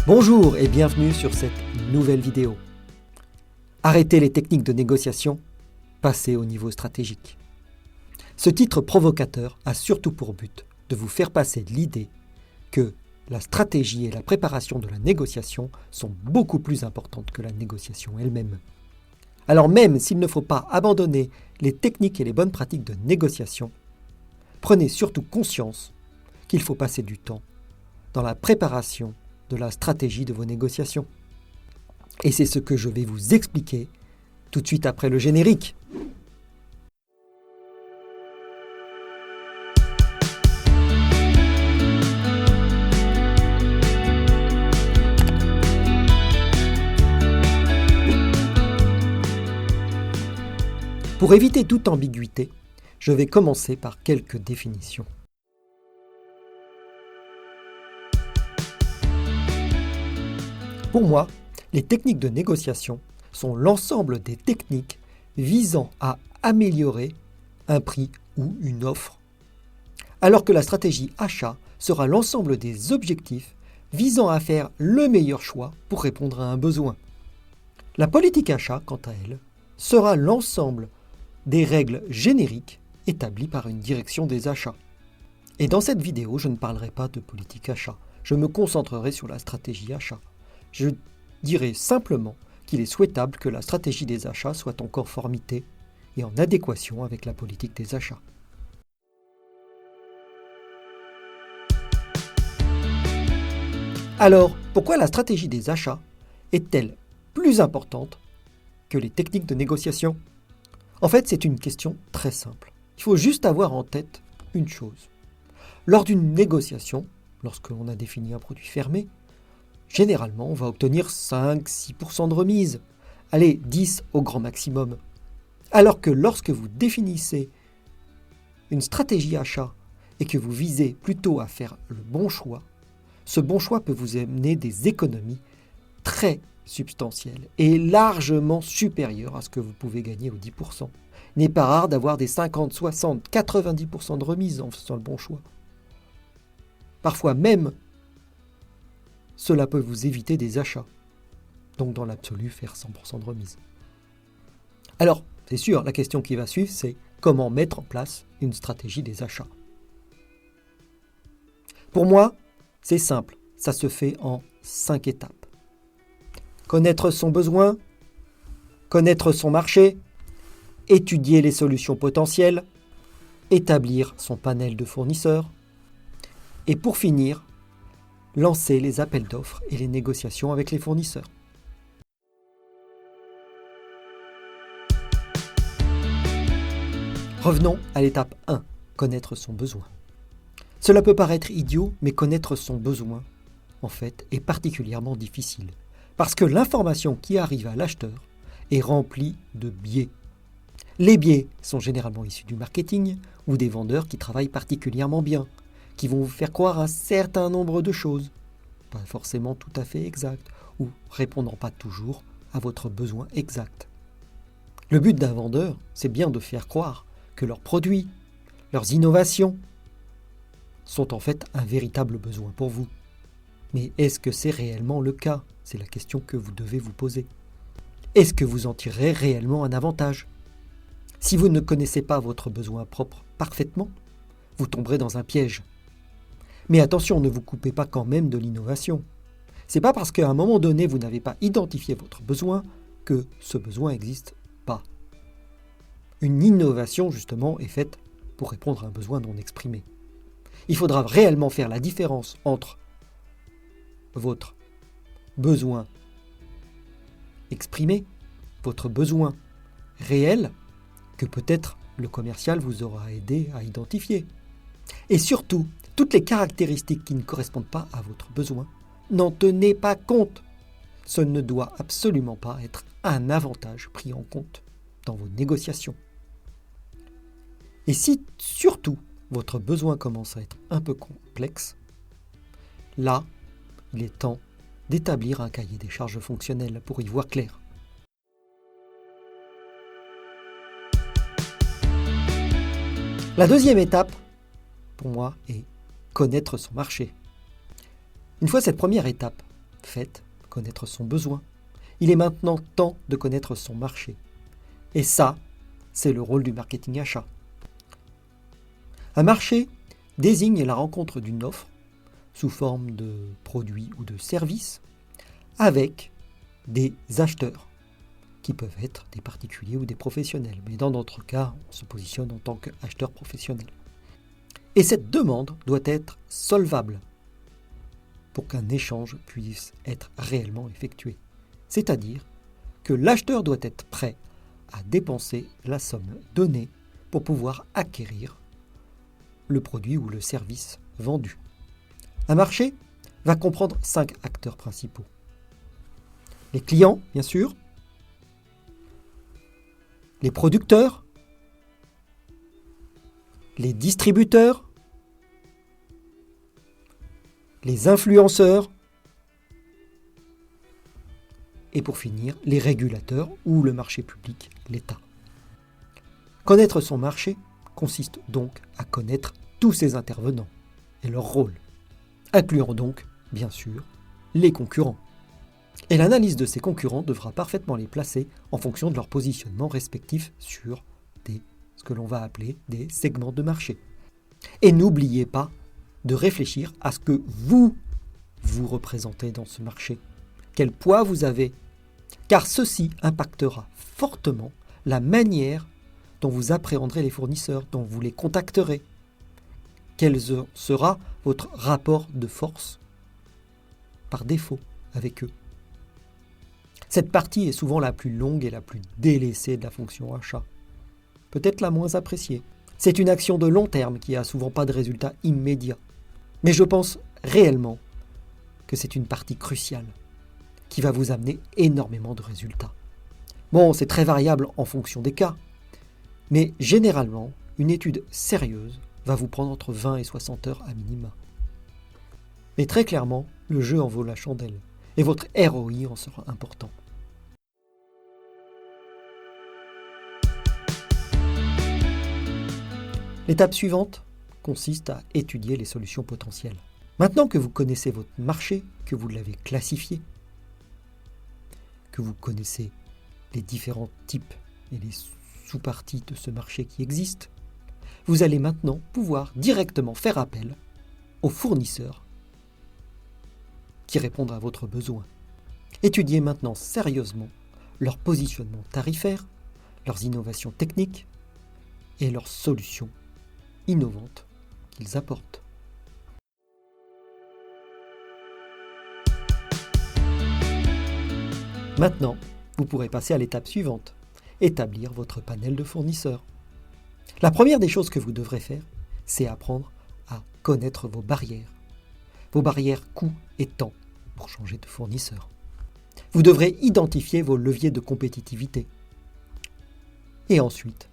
Bonjour et bienvenue sur cette nouvelle vidéo. Arrêtez les techniques de négociation, passez au niveau stratégique. Ce titre provocateur a surtout pour but de vous faire passer l'idée que la stratégie et la préparation de la négociation sont beaucoup plus importantes que la négociation elle-même. Alors même s'il ne faut pas abandonner les techniques et les bonnes pratiques de négociation, prenez surtout conscience qu'il faut passer du temps dans la préparation de la stratégie de vos négociations. Et c'est ce que je vais vous expliquer tout de suite après le générique. Pour éviter toute ambiguïté, je vais commencer par quelques définitions. Pour moi, les techniques de négociation sont l'ensemble des techniques visant à améliorer un prix ou une offre, alors que la stratégie achat sera l'ensemble des objectifs visant à faire le meilleur choix pour répondre à un besoin. La politique achat, quant à elle, sera l'ensemble des règles génériques établies par une direction des achats. Et dans cette vidéo, je ne parlerai pas de politique achat, je me concentrerai sur la stratégie achat. Je dirais simplement qu'il est souhaitable que la stratégie des achats soit en conformité et en adéquation avec la politique des achats. Alors, pourquoi la stratégie des achats est-elle plus importante que les techniques de négociation ? En fait, c'est une question très simple. Il faut juste avoir en tête une chose. Lors d'une négociation, lorsque l'on a défini un produit fermé, généralement, on va obtenir 5-6% de remise. Allez, 10 au grand maximum. Alors que lorsque vous définissez une stratégie achat et que vous visez plutôt à faire le bon choix, ce bon choix peut vous amener des économies très substantielles et largement supérieures à ce que vous pouvez gagner aux 10%. Il n'est pas rare d'avoir des 50, 60, 90% de remise en faisant le bon choix. Parfois même, cela peut vous éviter des achats. Donc dans l'absolu, faire 100% de remise. Alors, c'est sûr, la question qui va suivre, c'est comment mettre en place une stratégie des achats. Pour moi, c'est simple. Ça se fait en 5 étapes. Connaître son besoin, connaître son marché, étudier les solutions potentielles, établir son panel de fournisseurs, et pour finir, lancer les appels d'offres et les négociations avec les fournisseurs. Revenons à l'étape 1, connaître son besoin. Cela peut paraître idiot, mais connaître son besoin, en fait, est particulièrement difficile. Parce que l'information qui arrive à l'acheteur est remplie de biais. Les biais sont généralement issus du marketing ou des vendeurs qui travaillent particulièrement bien, qui vont vous faire croire un certain nombre de choses, pas forcément tout à fait exactes, ou répondant pas toujours à votre besoin exact. Le but d'un vendeur, c'est bien de faire croire que leurs produits, leurs innovations, sont en fait un véritable besoin pour vous. Mais est-ce que c'est réellement le cas ? C'est la question que vous devez vous poser. Est-ce que vous en tirerez réellement un avantage ? Si vous ne connaissez pas votre besoin propre parfaitement, vous tomberez dans un piège. Mais attention, ne vous coupez pas quand même de l'innovation. C'est pas parce qu'à un moment donné, vous n'avez pas identifié votre besoin que ce besoin n'existe pas. Une innovation, justement, est faite pour répondre à un besoin non exprimé. Il faudra réellement faire la différence entre votre besoin exprimé, votre besoin réel, que peut-être le commercial vous aura aidé à identifier. Et surtout, toutes les caractéristiques qui ne correspondent pas à votre besoin, n'en tenez pas compte. Ce ne doit absolument pas être un avantage pris en compte dans vos négociations. Et si, surtout, votre besoin commence à être un peu complexe, là, il est temps d'établir un cahier des charges fonctionnelles pour y voir clair. La deuxième étape, pour moi, est connaître son marché. Une fois cette première étape fait connaître son besoin. Il est maintenant temps de connaître son marché. Et ça, c'est le rôle du marketing achat. Un marché désigne la rencontre d'une offre sous forme de produit ou de service avec des acheteurs qui peuvent être des particuliers ou des professionnels. Mais dans notre cas, on se positionne en tant qu'acheteur professionnel. Et cette demande doit être solvable pour qu'un échange puisse être réellement effectué. C'est-à-dire que l'acheteur doit être prêt à dépenser la somme donnée pour pouvoir acquérir le produit ou le service vendu. Un marché va comprendre 5 acteurs principaux. Les clients, bien sûr, les producteurs, les distributeurs, les influenceurs et pour finir, les régulateurs ou le marché public, l'État. Connaître son marché consiste donc à connaître tous ces intervenants et leur rôle, incluant donc, bien sûr, les concurrents. Et l'analyse de ces concurrents devra parfaitement les placer en fonction de leur positionnement respectif sur ce que l'on va appeler des segments de marché. Et n'oubliez pas de réfléchir à ce que vous représentez dans ce marché, quel poids vous avez, car ceci impactera fortement la manière dont vous appréhenderez les fournisseurs, dont vous les contacterez. Quel sera votre rapport de force par défaut avec eux? Cette partie est souvent la plus longue et la plus délaissée de la fonction achat. Peut-être la moins appréciée. C'est une action de long terme qui n'a souvent pas de résultat immédiat. Mais je pense réellement que c'est une partie cruciale qui va vous amener énormément de résultats. Bon, c'est très variable en fonction des cas, mais généralement, une étude sérieuse va vous prendre entre 20 et 60 heures à minima. Mais très clairement, le jeu en vaut la chandelle, et votre ROI en sera important. L'étape suivante consiste à étudier les solutions potentielles. Maintenant que vous connaissez votre marché, que vous l'avez classifié, que vous connaissez les différents types et les sous-parties de ce marché qui existent, vous allez maintenant pouvoir directement faire appel aux fournisseurs qui répondent à votre besoin. Étudiez maintenant sérieusement leur positionnement tarifaire, leurs innovations techniques et leurs solutions innovantes qu'ils apportent. Maintenant, vous pourrez passer à l'étape suivante, établir votre panel de fournisseurs. La première des choses que vous devrez faire, c'est apprendre à connaître vos barrières coût et temps pour changer de fournisseur. Vous devrez identifier vos leviers de compétitivité. Et ensuite,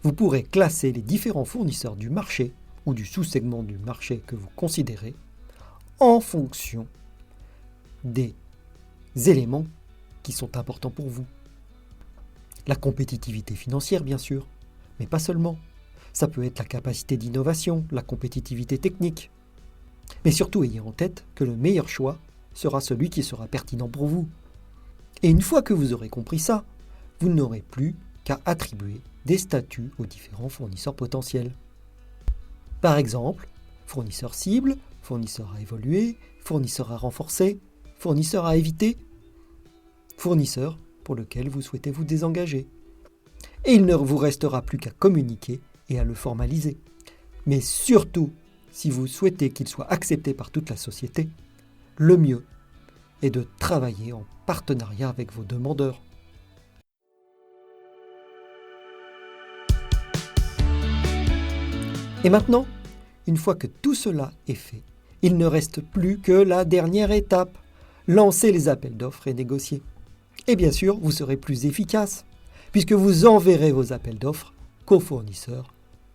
vous pourrez classer les différents fournisseurs du marché ou du sous-segment du marché que vous considérez en fonction des éléments qui sont importants pour vous. La compétitivité financière, bien sûr, mais pas seulement. Ça peut être la capacité d'innovation, la compétitivité technique. Mais surtout, ayez en tête que le meilleur choix sera celui qui sera pertinent pour vous. Et une fois que vous aurez compris ça, vous n'aurez plus qu'à attribuer des statuts aux différents fournisseurs potentiels. Par exemple, fournisseur cible, fournisseur à évoluer, fournisseur à renforcer, fournisseur à éviter, fournisseur pour lequel vous souhaitez vous désengager. Et il ne vous restera plus qu'à communiquer et à le formaliser. Mais surtout, si vous souhaitez qu'il soit accepté par toute la société, le mieux est de travailler en partenariat avec vos demandeurs. Et maintenant, une fois que tout cela est fait, il ne reste plus que la dernière étape, lancer les appels d'offres et négocier. Et bien sûr, vous serez plus efficace, puisque vous enverrez vos appels d'offres qu'aux fournisseurs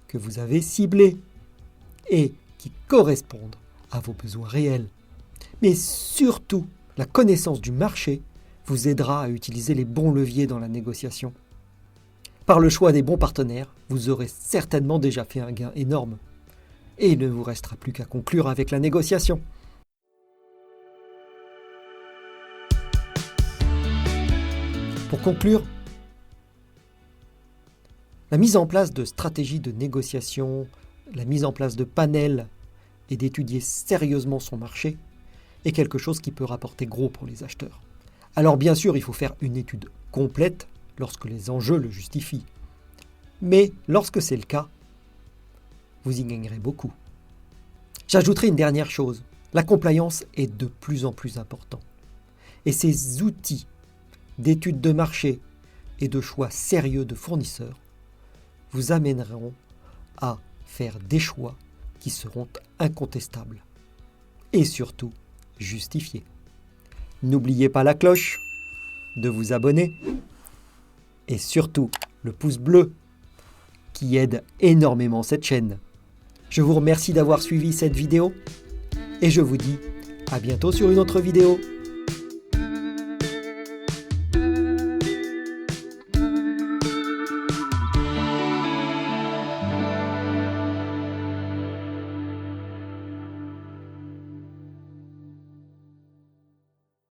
que vous avez ciblés et qui correspondent à vos besoins réels. Mais surtout, la connaissance du marché vous aidera à utiliser les bons leviers dans la négociation. Par le choix des bons partenaires, vous aurez certainement déjà fait un gain énorme. Et il ne vous restera plus qu'à conclure avec la négociation. Pour conclure, la mise en place de stratégies de négociation, la mise en place de panels et d'étudier sérieusement son marché est quelque chose qui peut rapporter gros pour les acheteurs. Alors bien sûr, il faut faire une étude complète lorsque les enjeux le justifient. Mais lorsque c'est le cas, vous y gagnerez beaucoup. J'ajouterai une dernière chose. La compliance est de plus en plus importante. Et ces outils d'études de marché et de choix sérieux de fournisseurs vous amèneront à faire des choix qui seront incontestables et surtout justifiés. N'oubliez pas la cloche, de vous abonner et surtout le pouce bleu qui aide énormément cette chaîne. Je vous remercie d'avoir suivi cette vidéo et je vous dis à bientôt sur une autre vidéo.